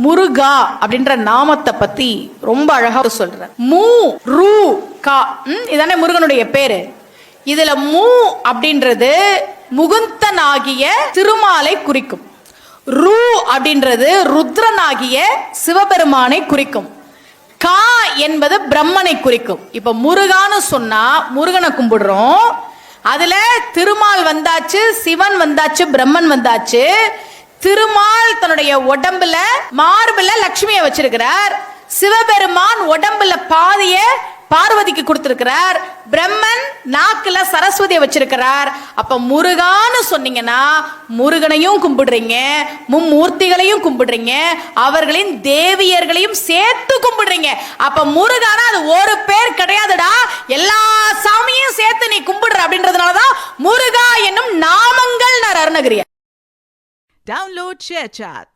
முருகா அப்படின்ற நாமத்தை பத்தி ரொம்ப அழகா சொல்ற. மூ ரூ கா இதானே முருகனுடைய பேரு. இதுல மூ அப்படின்றது முகுந்தனாகிய திருமாலை குறிக்கும். ரூ அப்படின்றது ருத்ரனாகிய சிவபெருமானை குறிக்கும். கா என்பது பிரம்மனை குறிக்கும். இப்ப முருகான்னு சொன்னா முருகனை கும்பிடுறோம். அதுல திருமால் வந்தாச்சு, சிவன் வந்தாச்சு, பிரம்மன் வந்தாச்சு. திருமால் தன்னுடைய உடம்புல மார்புல லட்சுமியை வச்சிருக்கிறார். சிவபெருமான் உடம்புல பாதிய பார்வதிக்கு கொடுத்திருக்கிறார். பிரம்மன் நாக்குல சரஸ்வதியை வச்சிருக்கிறார். அப்ப முருகான்னு சொன்னீங்கன்னா முருகனையும் கும்பிடுறீங்க, மும்மூர்த்திகளையும் கும்பிடுறீங்க, அவர்களின் தேவியர்களையும் சேர்த்து கும்பிடுறீங்க. அப்ப முருகானா அது ஒரு பேர் கிடையாதுடா, எல்லா சாமியும் சேர்த்து நீ கும்பிடுற அப்படின்றதுனாலதான் முருகா என்னும் நாமங்கள் அருணகிரியார். Download ShareChat.